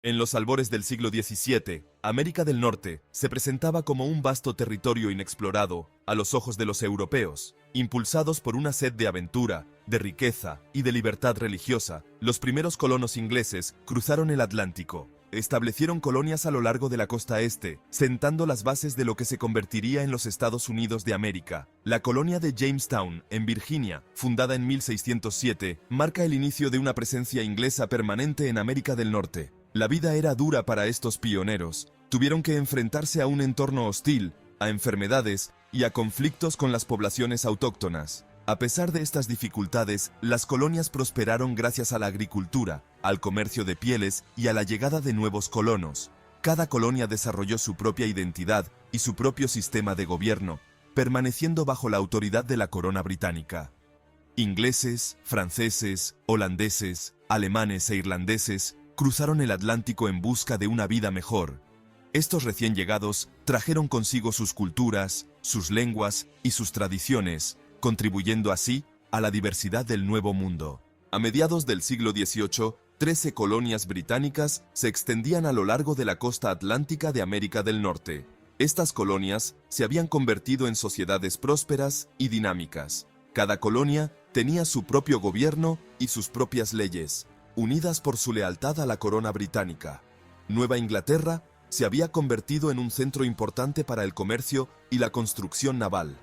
En los albores del siglo XVII, América del Norte se presentaba como un vasto territorio inexplorado a los ojos de los europeos. Impulsados por una sed de aventura, de riqueza y de libertad religiosa, los primeros colonos ingleses cruzaron el Atlántico. Establecieron colonias a lo largo de la costa este, sentando las bases de lo que se convertiría en los Estados Unidos de América. La colonia de Jamestown, en Virginia, fundada en 1607, marca el inicio de una presencia inglesa permanente en América del Norte. La vida era dura para estos pioneros. Tuvieron que enfrentarse a un entorno hostil, a enfermedades y a conflictos con las poblaciones autóctonas. A pesar de estas dificultades, las colonias prosperaron gracias a la agricultura, al comercio de pieles y a la llegada de nuevos colonos. Cada colonia desarrolló su propia identidad y su propio sistema de gobierno, permaneciendo bajo la autoridad de la corona británica. Ingleses, franceses, holandeses, alemanes e irlandeses cruzaron el Atlántico en busca de una vida mejor. Estos recién llegados trajeron consigo sus culturas, sus lenguas y sus tradiciones, contribuyendo así a la diversidad del Nuevo Mundo. A mediados del siglo XVIII, 13 colonias británicas se extendían a lo largo de la costa atlántica de América del Norte. Estas colonias se habían convertido en sociedades prósperas y dinámicas. Cada colonia tenía su propio gobierno y sus propias leyes, unidas por su lealtad a la corona británica. Nueva Inglaterra se había convertido en un centro importante para el comercio y la construcción naval.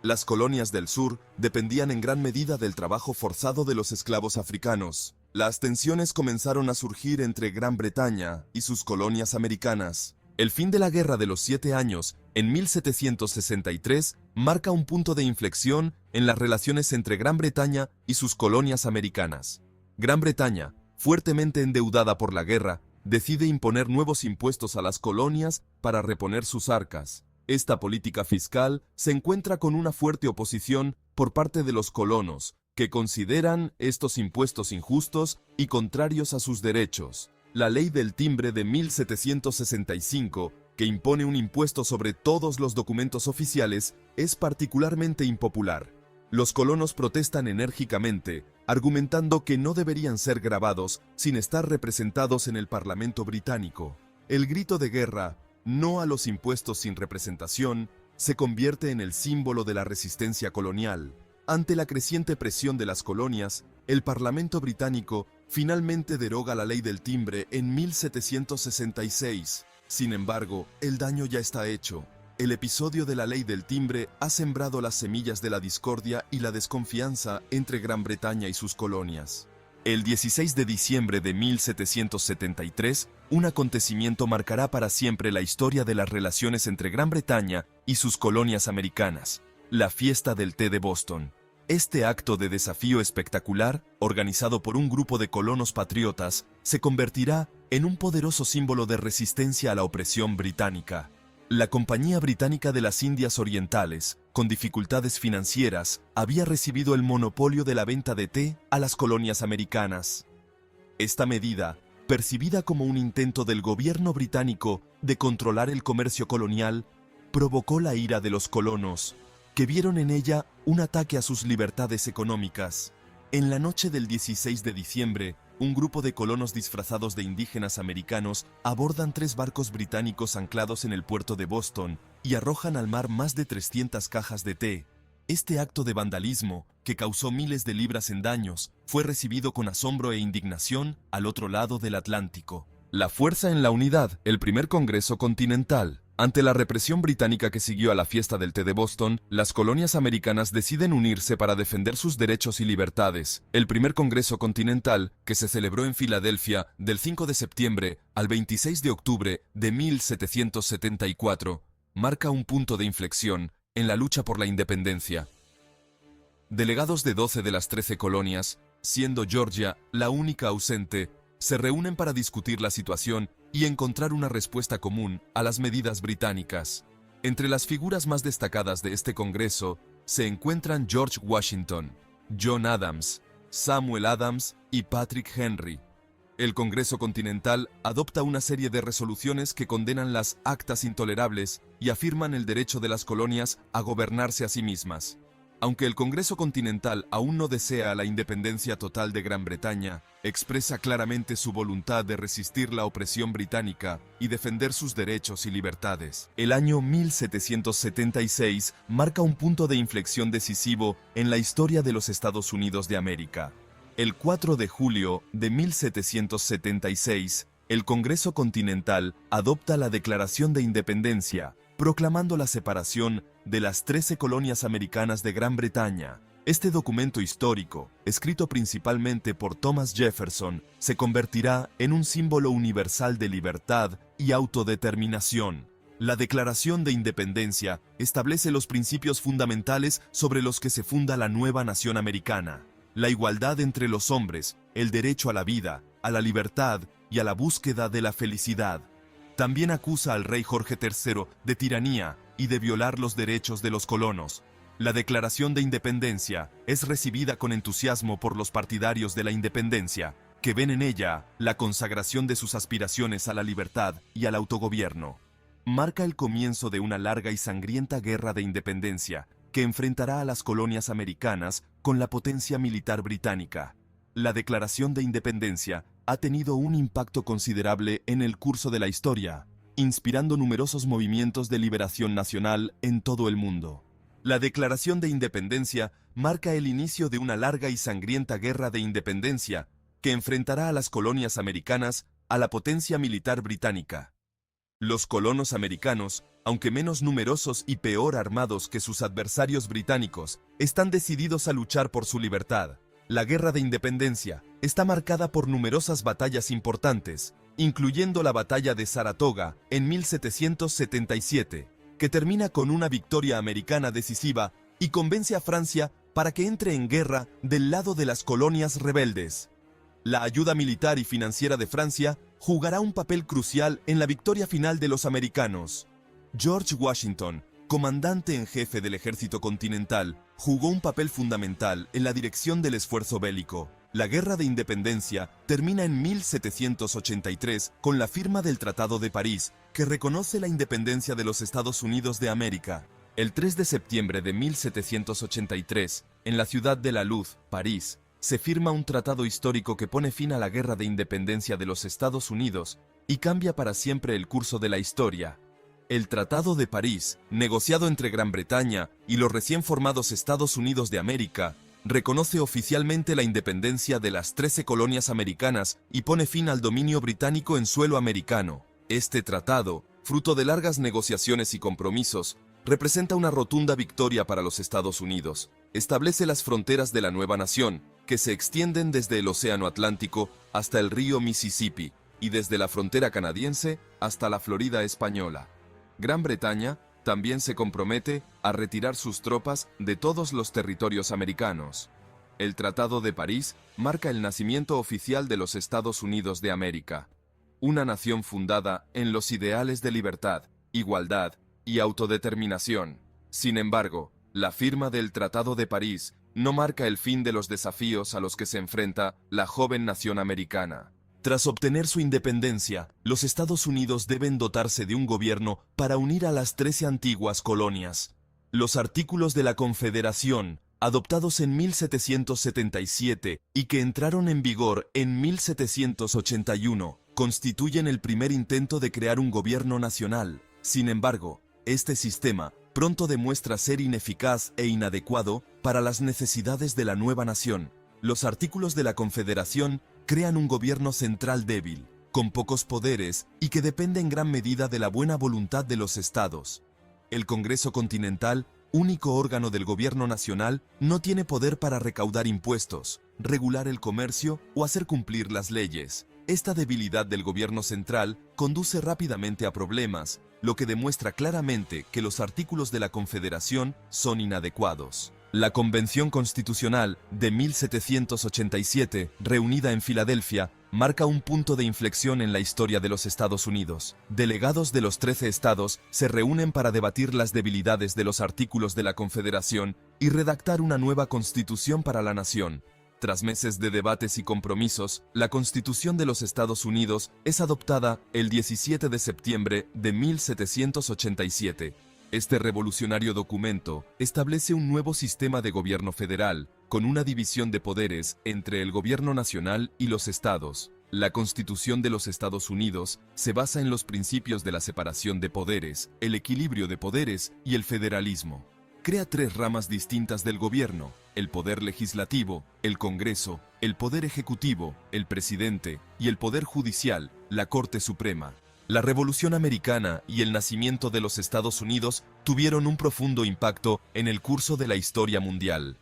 Las colonias del sur dependían en gran medida del trabajo forzado de los esclavos africanos. Las tensiones comenzaron a surgir entre Gran Bretaña y sus colonias americanas. El fin de la Guerra de los 7 Años, en 1763, marca un punto de inflexión en las relaciones entre Gran Bretaña y sus colonias americanas. Gran Bretaña, fuertemente endeudada por la guerra, decide imponer nuevos impuestos a las colonias para reponer sus arcas. Esta política fiscal se encuentra con una fuerte oposición por parte de los colonos, que consideran estos impuestos injustos y contrarios a sus derechos. La Ley del Timbre de 1765, que impone un impuesto sobre todos los documentos oficiales, es particularmente impopular. Los colonos protestan enérgicamente, argumentando que no deberían ser grabados sin estar representados en el Parlamento británico. El grito de guerra, "No a los impuestos sin representación", se convierte en el símbolo de la resistencia colonial. Ante la creciente presión de las colonias, el Parlamento británico finalmente deroga la Ley del Timbre en 1766. Sin embargo, el daño ya está hecho. El episodio de la Ley del Timbre ha sembrado las semillas de la discordia y la desconfianza entre Gran Bretaña y sus colonias. El 16 de diciembre de 1773, un acontecimiento marcará para siempre la historia de las relaciones entre Gran Bretaña y sus colonias americanas: la fiesta del té de Boston. Este acto de desafío espectacular, organizado por un grupo de colonos patriotas, se convertirá en un poderoso símbolo de resistencia a la opresión británica. La Compañía Británica de las Indias Orientales, con dificultades financieras, había recibido el monopolio de la venta de té a las colonias americanas. Esta medida, percibida como un intento del gobierno británico de controlar el comercio colonial, provocó la ira de los colonos, que vieron en ella un ataque a sus libertades económicas. En la noche del 16 de diciembre, un grupo de colonos disfrazados de indígenas americanos abordan 3 barcos británicos anclados en el puerto de Boston y arrojan al mar más de 300 cajas de té. Este acto de vandalismo, que causó miles de libras en daños, fue recibido con asombro e indignación al otro lado del Atlántico. La fuerza en la unidad, el primer Congreso Continental. Ante la represión británica que siguió a la fiesta del té de Boston, las colonias americanas deciden unirse para defender sus derechos y libertades. El primer Congreso Continental, que se celebró en Filadelfia del 5 de septiembre al 26 de octubre de 1774, marca un punto de inflexión en la lucha por la independencia. Delegados de 12 de las 13 colonias, siendo Georgia la única ausente, se reúnen para discutir la situación y encontrar una respuesta común a las medidas británicas. Entre las figuras más destacadas de este Congreso se encuentran George Washington, John Adams, Samuel Adams y Patrick Henry. El Congreso Continental adopta una serie de resoluciones que condenan las actas intolerables y afirman el derecho de las colonias a gobernarse a sí mismas. Aunque el Congreso Continental aún no desea la independencia total de Gran Bretaña, expresa claramente su voluntad de resistir la opresión británica y defender sus derechos y libertades. El año 1776 marca un punto de inflexión decisivo en la historia de los Estados Unidos de América. El 4 de julio de 1776, el Congreso Continental adopta la Declaración de Independencia, proclamando la separación de las 13 colonias americanas de Gran Bretaña. Este documento histórico, escrito principalmente por Thomas Jefferson, se convertirá en un símbolo universal de libertad y autodeterminación. La Declaración de Independencia establece los principios fundamentales sobre los que se funda la nueva nación americana: la igualdad entre los hombres, el derecho a la vida, a la libertad y a la búsqueda de la felicidad. También acusa al rey Jorge III de tiranía y de violar los derechos de los colonos. La Declaración de Independencia es recibida con entusiasmo por los partidarios de la independencia, que ven en ella la consagración de sus aspiraciones a la libertad y al autogobierno. Marca el comienzo de una larga y sangrienta guerra de independencia que enfrentará a las colonias americanas con la potencia militar británica. La Declaración de Independencia ha tenido un impacto considerable en el curso de la historia, inspirando numerosos movimientos de liberación nacional en todo el mundo. La Declaración de Independencia marca el inicio de una larga y sangrienta guerra de independencia que enfrentará a las colonias americanas a la potencia militar británica. Los colonos americanos, aunque menos numerosos y peor armados que sus adversarios británicos, están decididos a luchar por su libertad. La Guerra de Independencia está marcada por numerosas batallas importantes, incluyendo la Batalla de Saratoga en 1777, que termina con una victoria americana decisiva y convence a Francia para que entre en guerra del lado de las colonias rebeldes. La ayuda militar y financiera de Francia jugará un papel crucial en la victoria final de los americanos. George Washington, comandante en jefe del ejército continental, jugó un papel fundamental en la dirección del esfuerzo bélico. La Guerra de Independencia termina en 1783 con la firma del Tratado de París, que reconoce la independencia de los Estados Unidos de América. El 3 de septiembre de 1783, en la ciudad de La Luz, París, se firma un tratado histórico que pone fin a la Guerra de Independencia de los Estados Unidos y cambia para siempre el curso de la historia. El Tratado de París, negociado entre Gran Bretaña y los recién formados Estados Unidos de América, reconoce oficialmente la independencia de las 13 colonias americanas y pone fin al dominio británico en suelo americano. Este tratado, fruto de largas negociaciones y compromisos, representa una rotunda victoria para los Estados Unidos. Establece las fronteras de la nueva nación, que se extienden desde el Océano Atlántico hasta el río Mississippi y desde la frontera canadiense hasta la Florida española. Gran Bretaña también se compromete a retirar sus tropas de todos los territorios americanos. El Tratado de París marca el nacimiento oficial de los Estados Unidos de América, una nación fundada en los ideales de libertad, igualdad y autodeterminación. Sin embargo, la firma del Tratado de París no marca el fin de los desafíos a los que se enfrenta la joven nación americana. Tras obtener su independencia, los Estados Unidos deben dotarse de un gobierno para unir a las 13 antiguas colonias. Los artículos de la Confederación, adoptados en 1777 y que entraron en vigor en 1781, constituyen el primer intento de crear un gobierno nacional. Sin embargo, este sistema pronto demuestra ser ineficaz e inadecuado para las necesidades de la nueva nación. Los artículos de la Confederación crean un gobierno central débil, con pocos poderes y que depende en gran medida de la buena voluntad de los estados. El Congreso Continental, único órgano del gobierno nacional, no tiene poder para recaudar impuestos, regular el comercio o hacer cumplir las leyes. Esta debilidad del gobierno central conduce rápidamente a problemas, lo que demuestra claramente que los artículos de la Confederación son inadecuados. La Convención Constitucional de 1787, reunida en Filadelfia, marca un punto de inflexión en la historia de los Estados Unidos. Delegados de los 13 estados se reúnen para debatir las debilidades de los artículos de la Confederación y redactar una nueva constitución para la nación. Tras meses de debates y compromisos, la Constitución de los Estados Unidos es adoptada el 17 de septiembre de 1787. Este revolucionario documento establece un nuevo sistema de gobierno federal, con una división de poderes entre el gobierno nacional y los estados. La Constitución de los Estados Unidos se basa en los principios de la separación de poderes, el equilibrio de poderes y el federalismo. Crea tres ramas distintas del gobierno: el poder legislativo, el Congreso, el poder ejecutivo, el presidente, y el poder judicial, la Corte Suprema. La Revolución Americana y el nacimiento de los Estados Unidos tuvieron un profundo impacto en el curso de la historia mundial.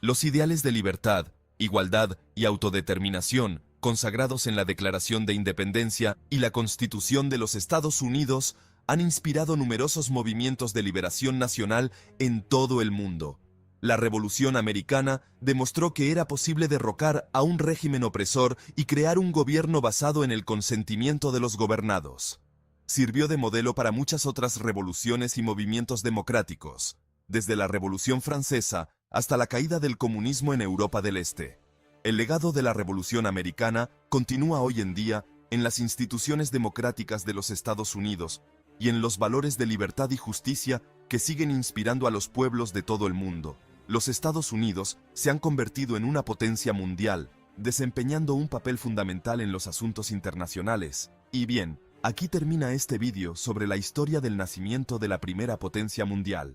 Los ideales de libertad, igualdad y autodeterminación, consagrados en la Declaración de Independencia y la Constitución de los Estados Unidos, han inspirado numerosos movimientos de liberación nacional en todo el mundo. La Revolución Americana demostró que era posible derrocar a un régimen opresor y crear un gobierno basado en el consentimiento de los gobernados. Sirvió de modelo para muchas otras revoluciones y movimientos democráticos, desde la Revolución Francesa hasta la caída del comunismo en Europa del Este. El legado de la Revolución Americana continúa hoy en día en las instituciones democráticas de los Estados Unidos y en los valores de libertad y justicia que siguen inspirando a los pueblos de todo el mundo. Los Estados Unidos se han convertido en una potencia mundial, desempeñando un papel fundamental en los asuntos internacionales. Y bien, aquí termina este vídeo sobre la historia del nacimiento de la primera potencia mundial.